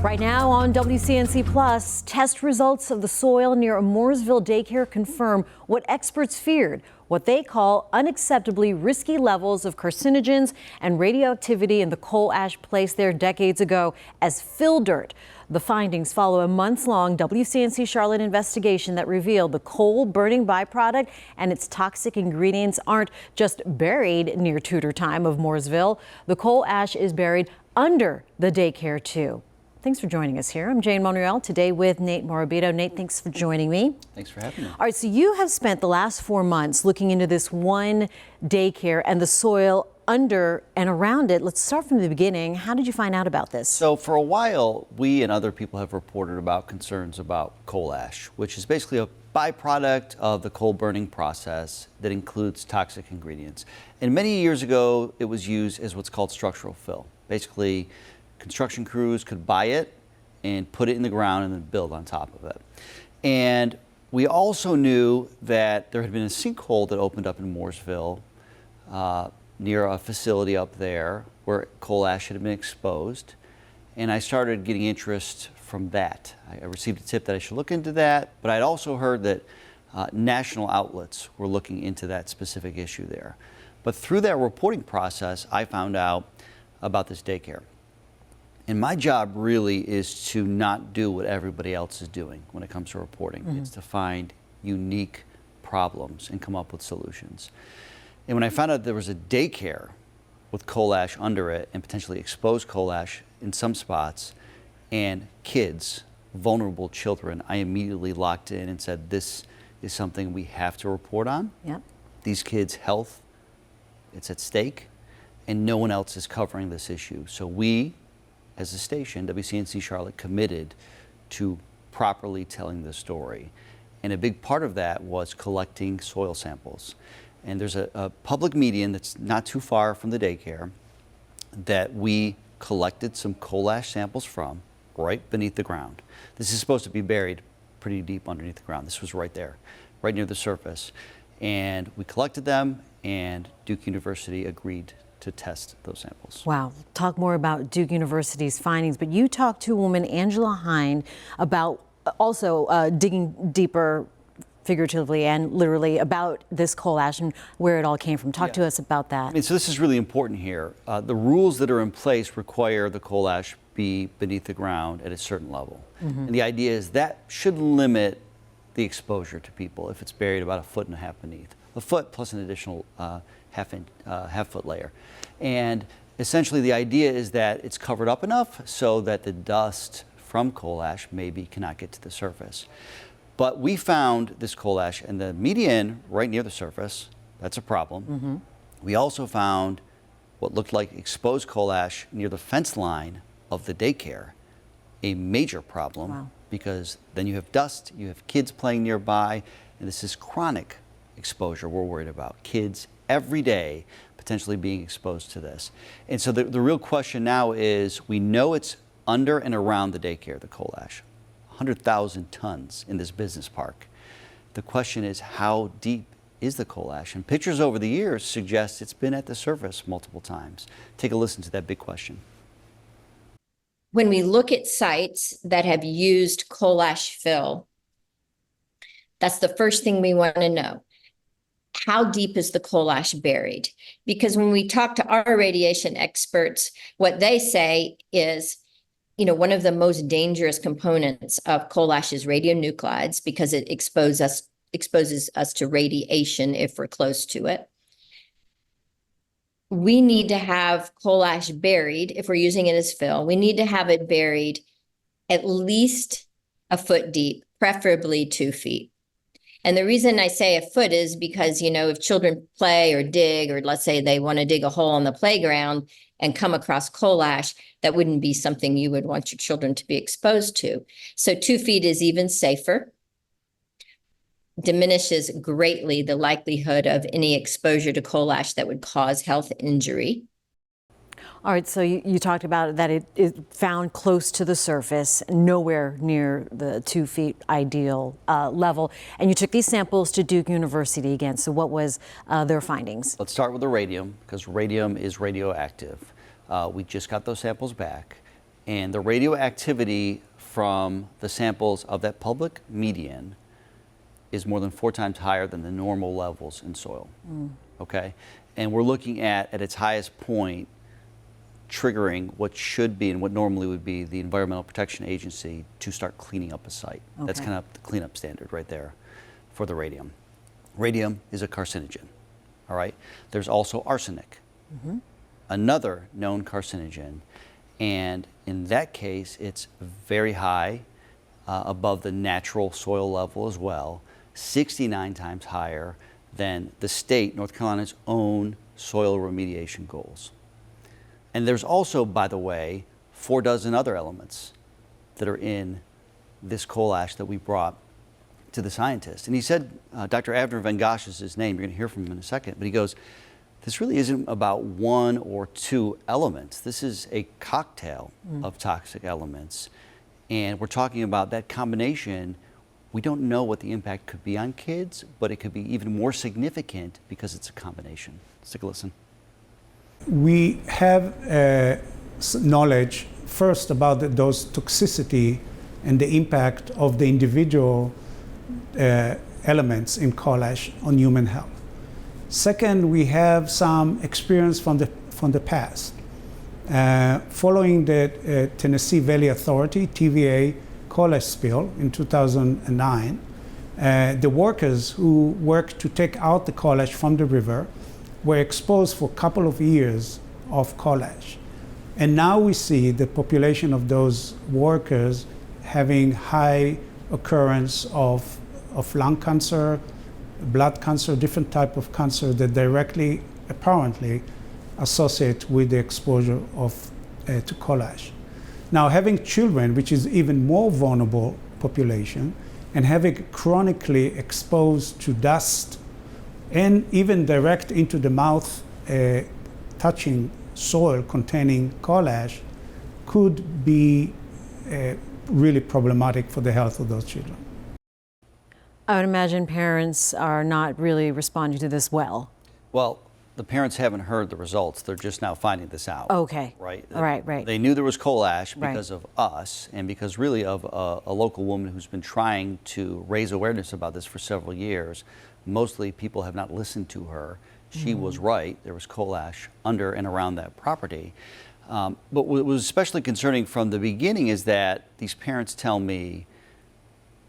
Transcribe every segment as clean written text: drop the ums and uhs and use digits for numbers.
Right now on WCNC Plus, test results of the soil near a Mooresville daycare confirm what experts feared, what they call unacceptably risky levels of carcinogens and radioactivity in the coal ash placed there decades ago as fill dirt. The findings follow a months-long WCNC Charlotte investigation that revealed the coal burning byproduct and its toxic ingredients aren't just buried near Tutor Time of Mooresville. The coal ash is buried under the daycare, too. Thanks for joining us here. I'm Jane Monreal, today with Nate Morabito. Nate, thanks for joining me. Thanks for having me. All right, so you have spent the last 4 months looking into this one daycare and the soil under and around it. Let's start from the beginning. How did you find out about this? So for a while, we and other people have reported about concerns about coal ash, which is basically a byproduct of the coal burning process that includes toxic ingredients. And many years ago, it was used as what's called structural fill. Basically, construction crews could buy it and put it in the ground and then build on top of it. And we also knew that there had been a sinkhole that opened up in Mooresville near a facility up there where coal ash had been exposed. And I started getting interest from that. I received a tip that I should look into that, but I'd also heard that national outlets were looking into that specific issue there. But through that reporting process, I found out about this daycare. And my job really is to not do what everybody else is doing when it comes to reporting. It's to find unique problems and come up with solutions. And when I found out there was a daycare with coal ash under it and potentially exposed coal ash in some spots and kids, vulnerable children, I immediately locked in and said, this is something we have to report on. Yep. These kids' health, it's at stake, and no one else is covering this issue. So we, as a station, WCNC Charlotte, committed to properly telling the story. And a big part of that was collecting soil samples. And there's a public median that's not too far from the daycare that we collected some coal ash samples from right beneath the ground. This is supposed to be buried pretty deep underneath the ground. This was right there, right near the surface. And we collected them, and Duke University agreed to test those samples. Wow. Talk more about Duke University's findings, but you talked to a woman, Angela Hine, about also digging deeper, figuratively and literally, about this coal ash and where it all came from. Talk to us about that. I mean, so this is really important here. The rules that are in place require the coal ash be beneath the ground at a certain level. And the idea is that should limit the exposure to people if it's buried about 1.5 feet beneath. A foot plus an additional half foot layer. And essentially the idea is that it's covered up enough so that the dust from coal ash maybe cannot get to the surface. But we found this coal ash and the median right near the surface. That's a problem. We also found what looked like exposed coal ash near the fence line of the daycare, a major problem. Wow. Because then you have dust, you have kids playing nearby, and this is chronic exposure we're worried about. Kids every day potentially being exposed to this. And so the real question now is, we know it's under and around the daycare, the coal ash, 100,000 tons in this business park. The question is, how deep is the coal ash? And pictures over the years suggest it's been at the surface multiple times. Take a listen to that big question. When we look at sites that have used coal ash fill, that's the first thing we want to know. How deep is the coal ash buried? Because when we talk to our radiation experts, what they say is, one of the most dangerous components of coal ash is radionuclides, because it exposes us to radiation if we're close to it. We need to have coal ash buried, if we're using it as fill, we need to have it buried at least 1 foot deep, preferably 2 feet. And the reason I say 1 foot is because, if children play or dig, or let's say they want to dig a hole on the playground and come across coal ash, that wouldn't be something you would want your children to be exposed to. So 2 feet is even safer, diminishes greatly the likelihood of any exposure to coal ash that would cause health injury. All right, so you talked about that it is found close to the surface, nowhere near the 2 feet ideal level. And you took these samples to Duke University again. So what was their findings? Let's start with the radium, because radium is radioactive. We just got those samples back. And the radioactivity from the samples of that public median is more than 4 times higher than the normal levels in soil. Okay? And we're looking at its highest point, triggering what should be and what normally would be the Environmental Protection Agency to start cleaning up a site. That's kind of the cleanup standard right there for the radium. Radium is a carcinogen, all right? There's also arsenic, another known carcinogen. And in that case, it's very high, above the natural soil level as well, 69 times higher than the state, North Carolina's own soil remediation goals. And there's also, by the way, 4 dozen other elements that are in this coal ash that we brought to the scientists. And he said, Dr. Avner Van Gosh is his name, you're going to hear from him in a second, but he goes, this really isn't about 1 or 2 elements. This is a cocktail of toxic elements. And we're talking about that combination. We don't know what the impact could be on kids, but it could be even more significant because it's a combination. Let's take a listen. We have knowledge first about those toxicity and the impact of the individual elements in coal ash on human health. Second, we have some experience from the past. Following the Tennessee Valley Authority, TVA, coal ash spill in 2009, the workers who worked to take out the coal ash from the river were exposed for a couple of years of coal ash. And now we see the population of those workers having high occurrence of lung cancer, blood cancer, different type of cancer that directly, apparently, associate with the exposure to coal ash. Now, having children, which is even more vulnerable population, and having chronically exposed to dust and even direct into the mouth, touching soil containing coal ash, could be really problematic for the health of those children. I would imagine parents are not really responding to this well. Well, the parents haven't heard the results. They're just now finding this out. Okay. Right? Right. They knew there was coal ash because of us and because really of a local woman who's been trying to raise awareness about this for several years. Mostly people have not listened to her. She was right. There was coal ash under and around that property. But what was especially concerning from the beginning is that these parents tell me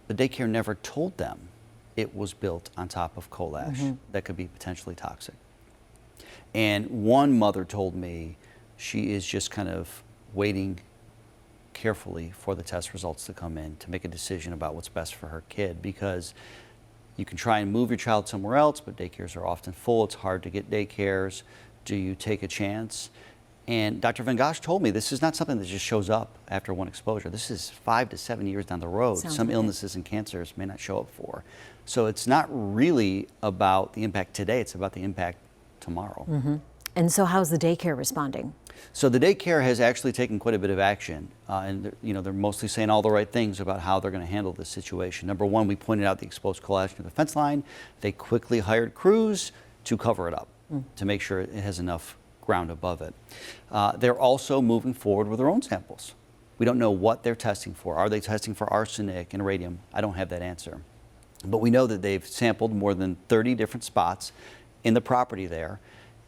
the daycare never told them it was built on top of coal ash that could be potentially toxic. And one mother told me she is just kind of waiting carefully for the test results to come in to make a decision about what's best for her kid, because you can try and move your child somewhere else, but daycares are often full. It's hard to get daycares. Do you take a chance? And Dr. Van Gosh told me this is not something that just shows up after one exposure. This is 5 to 7 years down the road. Some illnesses and cancers may not show up for. So it's not really about the impact today, it's about the impact tomorrow. And so how's the daycare responding? So the daycare has actually taken quite a bit of action, and they're mostly saying all the right things about how they're going to handle this situation. Number one, we pointed out the exposed coal ash near the fence line. They quickly hired crews to cover it up to make sure it has enough ground above it. They're also moving forward with their own samples. We don't know what they're testing for. Are they testing for arsenic and radium? I don't have that answer. But we know that they've sampled more than 30 different spots in the property there,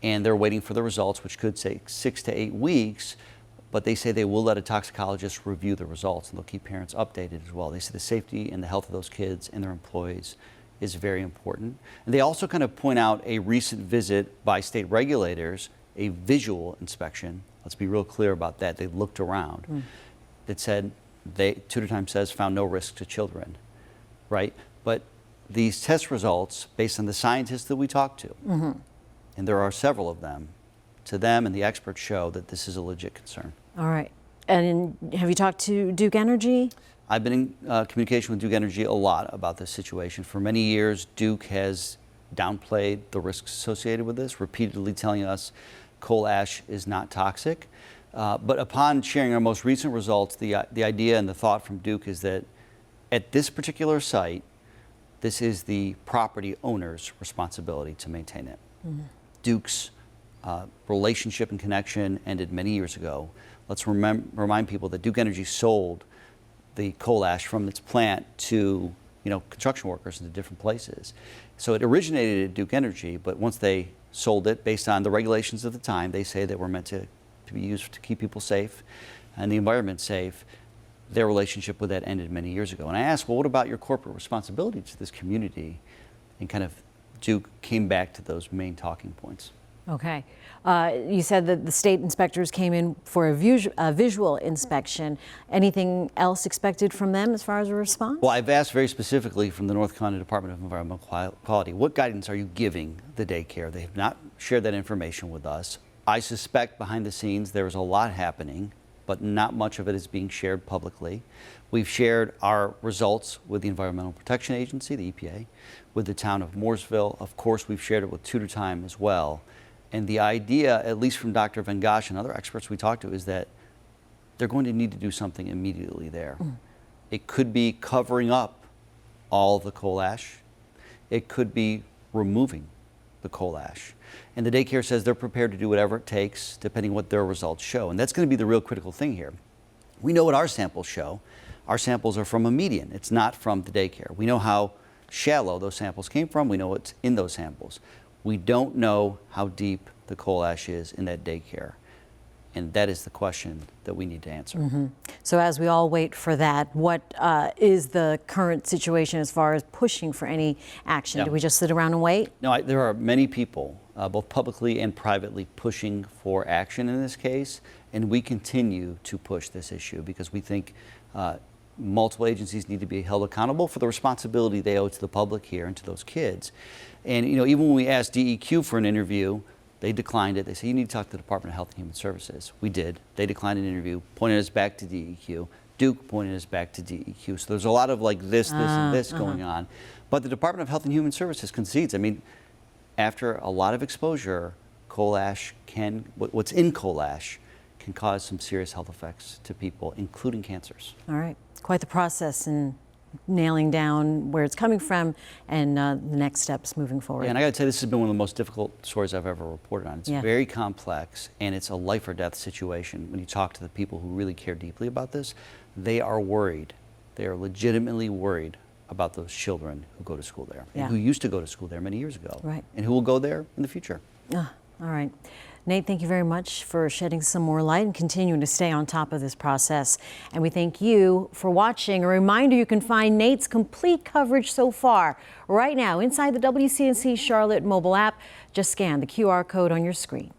and they're waiting for the results, which could take 6 to 8 weeks, but they say they will let a toxicologist review the results, and they'll keep parents updated as well. They say the safety and the health of those kids and their employees is very important. And they also kind of point out a recent visit by state regulators, a visual inspection. Let's be real clear about that. They looked around. That said, Tutor Time says, found no risk to children, right? But these test results, based on the scientists that we talked to, and there are several of them, to them and the experts show that this is a legit concern. All right. And have you talked to Duke Energy? I've been in communication with Duke Energy a lot about this situation. For many years, Duke has downplayed the risks associated with this, repeatedly telling us coal ash is not toxic. But upon sharing our most recent results, the idea and the thought from Duke is that at this particular site, this is the property owner's responsibility to maintain it. Duke's relationship and connection ended many years ago. Let's remind people that Duke Energy sold the coal ash from its plant to construction workers into different places. So it originated at Duke Energy, but once they sold it, based on the regulations of the time, they say that were meant to be used to keep people safe and the environment safe. Their relationship with that ended many years ago. And I asked, well, what about your corporate responsibility to this community? And kind of Duke came back to those main talking points. Okay. You said that the state inspectors came in for a visual inspection. Anything else expected from them as far as a response? Well, I've asked very specifically from the North Carolina Department of Environmental Quality, what guidance are you giving the daycare? They have not shared that information with us. I suspect behind the scenes there is a lot happening, but not much of it is being shared publicly. We've shared our results with the Environmental Protection Agency, the EPA, with the town of Mooresville. Of course, we've shared it with Tutor Time as well. And the idea, at least from Dr. Van Gosh and other experts we talked to, is that they're going to need to do something immediately there. It could be covering up all the coal ash. It could be removing the coal ash. And the daycare says they're prepared to do whatever it takes, depending what their results show. And that's going to be the real critical thing here. We know what our samples show. Our samples are from a median. It's not from the daycare. We know how shallow those samples came from. We know what's in those samples. We don't know how deep the coal ash is in that daycare. And that is the question that we need to answer. So as we all wait for that, what is the current situation as far as pushing for any action? Yeah. Do we just sit around and wait? No, there are many people, both publicly and privately, pushing for action in this case. And we continue to push this issue because we think multiple agencies need to be held accountable for the responsibility they owe to the public here and to those kids. And even when we asked DEQ for an interview, they declined it. They said, you need to talk to the Department of Health and Human Services. We did. They declined an interview, pointed us back to DEQ. Duke pointed us back to DEQ. So there's a lot of this, and this going on. But the Department of Health and Human Services concedes. I mean, after a lot of exposure, coal ash what's in coal ash can cause some serious health effects to people, including cancers. All right. Quite the process in nailing down where it's coming from and the next steps moving forward. Yeah, and I got to tell you, this has been one of the most difficult stories I've ever reported on. It's Yeah. very complex, and it's a life or death situation. When you talk to the people who really care deeply about this, they are worried. They are legitimately worried about those children who go to school there, Yeah. and who used to go to school there many years ago, Right. and who will go there in the future. All right. Nate, thank you very much for shedding some more light and continuing to stay on top of this process. And we thank you for watching. A reminder, you can find Nate's complete coverage so far right now inside the WCNC Charlotte mobile app. Just scan the QR code on your screen.